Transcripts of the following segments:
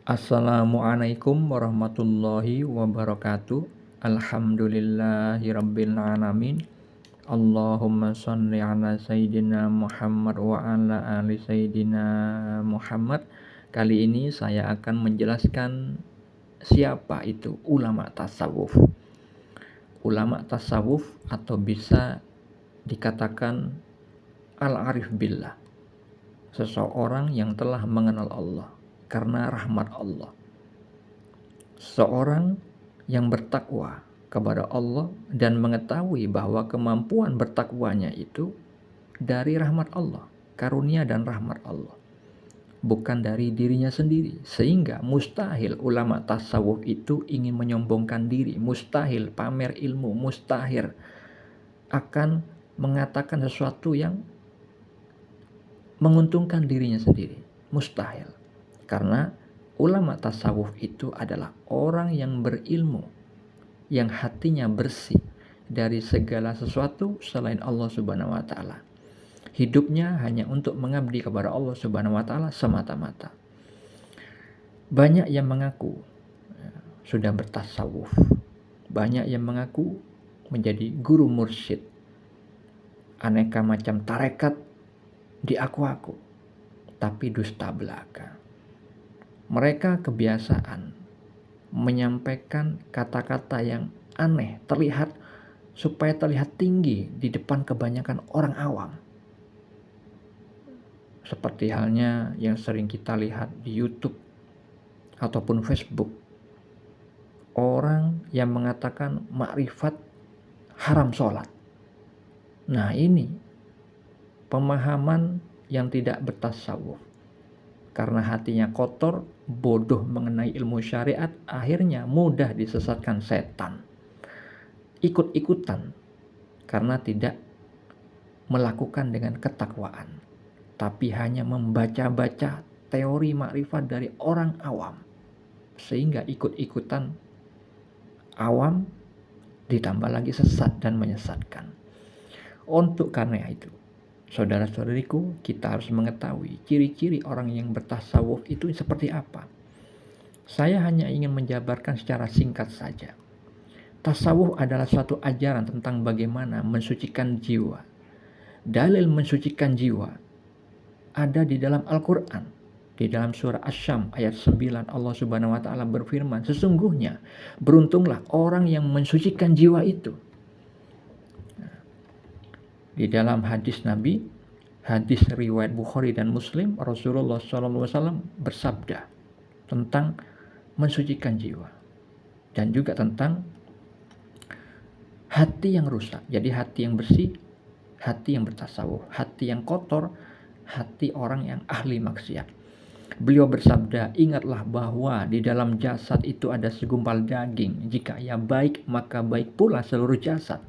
Assalamualaikum warahmatullahi wabarakatuh. Alhamdulillahirabbil alamin. Allahumma shalli ala sayyidina Muhammad wa ala ali sayyidina Muhammad. Kali ini saya akan menjelaskan siapa itu ulama tasawuf. Ulama tasawuf atau bisa dikatakan al-arif billah. Seseorang yang telah mengenal Allah karena rahmat Allah. Seorang yang bertakwa kepada Allah dan mengetahui bahwa kemampuan bertakwanya itu dari rahmat Allah, karunia dan rahmat Allah, bukan dari dirinya sendiri. Sehingga mustahil ulama tasawuf itu ingin menyombongkan diri, mustahil pamer ilmu, mustahil akan mengatakan sesuatu yang menguntungkan dirinya sendiri, mustahil. Karena ulama tasawuf itu adalah orang yang berilmu, yang hatinya bersih dari segala sesuatu selain Allah Subhanahu wa taala. Hidupnya hanya untuk mengabdi kepada Allah Subhanahu wa taala semata-mata. Banyak yang mengaku sudah bertasawuf. Banyak yang mengaku menjadi guru mursyid. Aneka macam tarekat diaku-aku, tapi dusta belaka. Mereka kebiasaan menyampaikan kata-kata yang aneh, supaya terlihat tinggi di depan kebanyakan orang awam. Seperti halnya yang sering kita lihat di YouTube ataupun Facebook. Orang yang mengatakan makrifat haram sholat. Nah, ini pemahaman yang tidak bertasawuf. Karena hatinya kotor, bodoh mengenai ilmu syariat, akhirnya mudah disesatkan setan. Ikut-ikutan karena tidak melakukan dengan ketakwaan, tapi hanya membaca-baca teori makrifat dari orang awam. Sehingga ikut-ikutan awam ditambah lagi sesat dan menyesatkan. Untuk karena itu, saudara-saudariku, kita harus mengetahui ciri-ciri orang yang bertasawuf itu seperti apa. Saya hanya ingin menjabarkan secara singkat saja. Tasawuf adalah suatu ajaran tentang bagaimana mensucikan jiwa. Dalil mensucikan jiwa ada di dalam Al-Quran. Di dalam surah Asy-Syams ayat 9 Allah Subhanahu wa taala berfirman, sesungguhnya beruntunglah orang yang mensucikan jiwa itu. Di dalam hadis Nabi, hadis riwayat Bukhari dan Muslim, Rasulullah SAW bersabda tentang mensucikan jiwa dan juga tentang hati yang rusak. Jadi hati yang bersih, hati yang bertasawuf, hati yang kotor, hati orang yang ahli maksiat. Beliau bersabda, ingatlah bahwa di dalam jasad itu ada segumpal daging. Jika ia baik, maka baik pula seluruh jasad.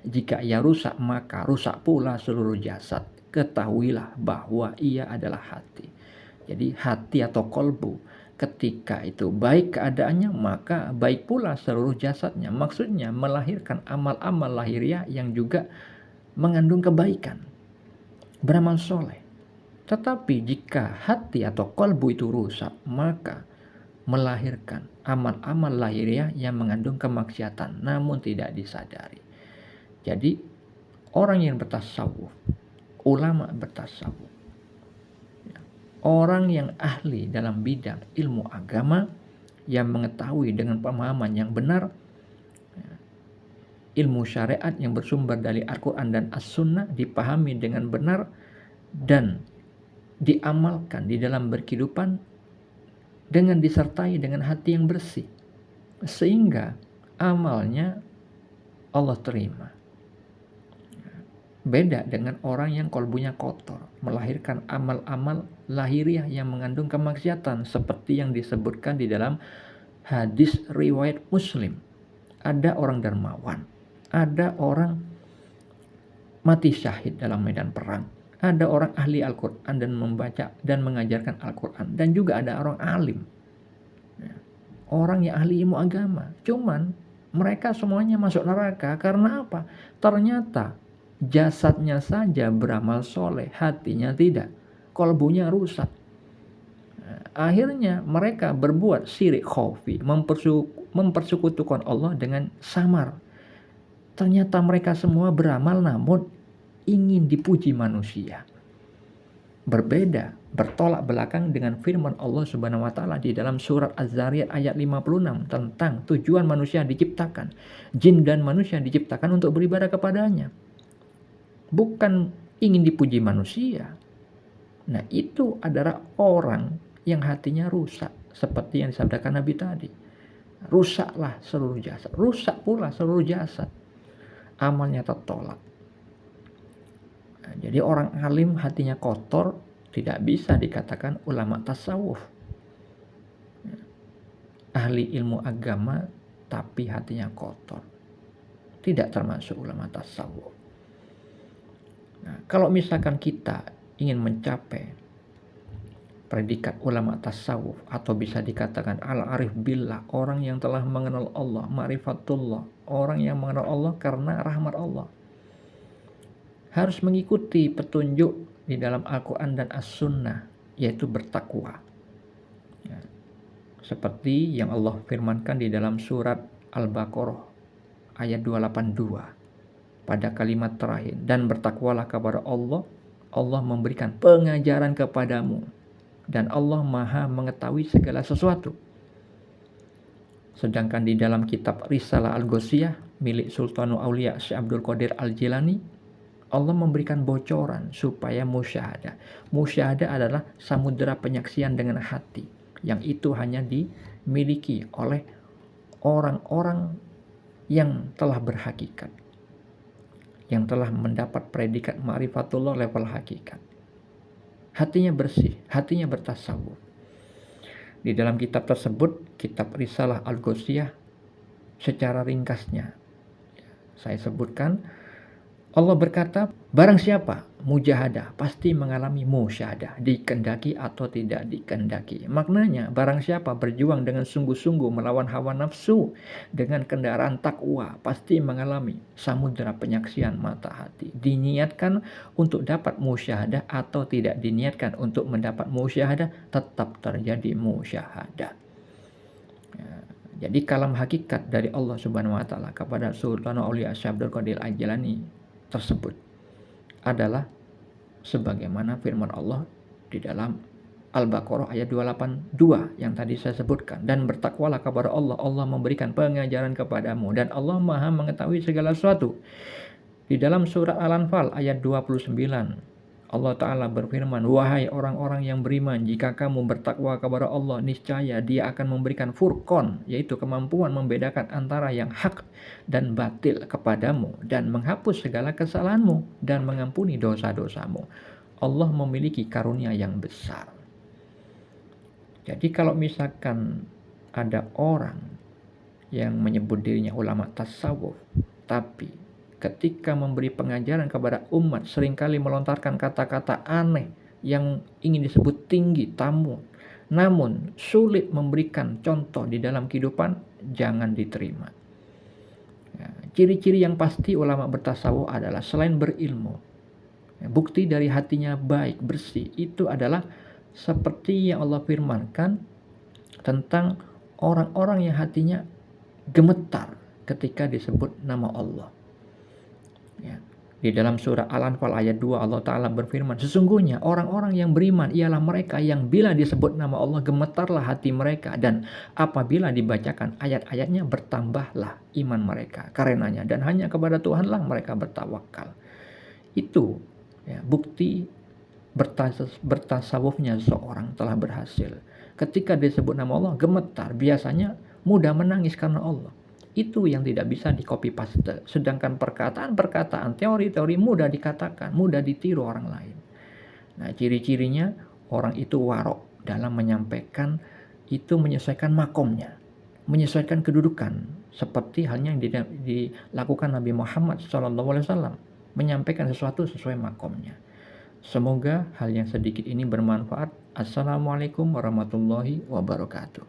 Jika ia rusak, maka rusak pula seluruh jasad. Ketahuilah bahwa ia adalah hati. Jadi hati atau kolbu, ketika itu baik keadaannya, maka baik pula seluruh jasadnya. Maksudnya melahirkan amal-amal lahiriah yang juga mengandung kebaikan, beramal soleh. Tetapi jika hati atau kolbu itu rusak, maka melahirkan amal-amal lahiriah yang mengandung kemaksiatan, namun tidak disadari. Jadi orang yang bertasawuf, ulama bertasawuf, orang yang ahli dalam bidang ilmu agama, yang mengetahui dengan pemahaman yang benar, ilmu syariat yang bersumber dari Al-Quran dan As-Sunnah dipahami dengan benar dan diamalkan di dalam berkehidupan dengan disertai dengan hati yang bersih, sehingga amalnya Allah terima. Beda dengan orang yang kolbunya kotor, melahirkan amal-amal lahiriah yang mengandung kemaksiatan, seperti yang disebutkan di dalam hadis riwayat Muslim. Ada orang dermawan, ada orang mati syahid dalam medan perang, ada orang ahli Al-Quran dan membaca dan mengajarkan Al-Quran, dan juga ada orang alim, orang yang ahli ilmu agama. Cuman mereka semuanya masuk neraka karena apa? Ternyata jasadnya saja beramal soleh, hatinya tidak, kolbunya rusak. Akhirnya mereka berbuat syirik khafi, mempersekutukan Allah dengan samar. Ternyata mereka semua beramal namun ingin dipuji manusia. Berbeda, bertolak belakang dengan firman Allah Subhanahu wa taala di dalam surat Az-Zariyat ayat 56 tentang tujuan manusia diciptakan. Jin dan manusia diciptakan untuk beribadah kepadanya. Bukan ingin dipuji manusia. Nah, itu adalah orang yang hatinya rusak, seperti yang disabdakan Nabi tadi. Rusaklah seluruh jasad, rusak pula seluruh jasad. Amalnya tertolak. Nah, jadi orang alim hatinya kotor tidak bisa dikatakan ulama tasawuf. Ahli ilmu agama tapi hatinya kotor, tidak termasuk ulama tasawuf. Nah, kalau misalkan kita ingin mencapai predikat ulama tasawuf atau bisa dikatakan al-arif billah, orang yang telah mengenal Allah, ma'rifatullah, orang yang mengenal Allah karena rahmat Allah, harus mengikuti petunjuk di dalam Al-Quran dan As-Sunnah, yaitu bertakwa. Ya. Seperti yang Allah firmankan di dalam surat Al-Baqarah ayat 282 pada kalimat terakhir, dan bertakwalah kepada Allah, Allah memberikan pengajaran kepadamu, dan Allah Maha mengetahui segala sesuatu. Sedangkan di dalam kitab Risalah Al-Ghausiyah milik Sultanul Aulia Syekh Abdul Qadir Al-Jilani, Allah memberikan bocoran supaya musyahadah. Musyahadah adalah samudera penyaksian dengan hati, yang itu hanya dimiliki oleh orang-orang yang telah berhakikat, yang telah mendapat predikat ma'rifatullah level hakikat. Hatinya bersih, hatinya bertasawuf. Di dalam kitab tersebut, kitab Risalah Al-Ghausiyah, secara ringkasnya saya sebutkan, Allah berkata, barang siapa mujahadah pasti mengalami musyahadah, dikehendaki atau tidak dikehendaki. Maknanya, barang siapa berjuang dengan sungguh-sungguh melawan hawa nafsu dengan kendaraan takwa, pasti mengalami samudera penyaksian mata hati. Diniatkan untuk dapat musyahadah atau tidak diniatkan untuk mendapat musyahadah, tetap terjadi musyahadah. Ya, jadi kalam hakikat dari Allah Subhanahu wa taala kepada Sultanul Aulia Syekh Abdul Qadir Al-Jilani tersebut adalah sebagaimana firman Allah di dalam Al-Baqarah ayat 282 yang tadi saya sebutkan, dan bertakwalah kepada Allah, Allah memberikan pengajaran kepadamu, dan Allah Maha mengetahui segala sesuatu. Di dalam surat Al-Anfal ayat 29 Allah Ta'ala berfirman, wahai orang-orang yang beriman, jika kamu bertakwa kepada Allah, niscaya Dia akan memberikan furqan, yaitu kemampuan membedakan antara yang hak dan batil kepadamu, dan menghapus segala kesalahanmu, dan mengampuni dosa-dosamu. Allah memiliki karunia yang besar. Jadi kalau misalkan ada orang yang menyebut dirinya ulama tasawuf, tapi ketika memberi pengajaran kepada umat seringkali melontarkan kata-kata aneh yang ingin disebut tinggi, tamu, namun sulit memberikan contoh di dalam kehidupan, jangan diterima. Ya, ciri-ciri yang pasti ulama bertasawuf adalah selain berilmu, bukti dari hatinya baik, bersih, itu adalah seperti yang Allah firmankan tentang orang-orang yang hatinya gemetar ketika disebut nama Allah. Ya. Di dalam surah Al-Anfal ayat 2 Allah Ta'ala berfirman, sesungguhnya orang-orang yang beriman ialah mereka yang bila disebut nama Allah gemetarlah hati mereka, dan apabila dibacakan ayat-ayatnya bertambahlah iman mereka karenanya, dan hanya kepada Tuhanlah mereka bertawakal. Itu ya, bukti bertasawufnya seorang telah berhasil. Ketika disebut nama Allah gemetar, biasanya mudah menangis karena Allah. Itu yang tidak bisa di copy paste. Sedangkan perkataan-perkataan, teori-teori mudah dikatakan, mudah ditiru orang lain. Nah, ciri-cirinya orang itu warok dalam menyampaikan, itu menyesuaikan makomnya, menyesuaikan kedudukan, seperti halnya yang dilakukan Nabi Muhammad SAW, menyampaikan sesuatu sesuai makomnya. Semoga hal yang sedikit ini bermanfaat. Assalamualaikum warahmatullahi wabarakatuh.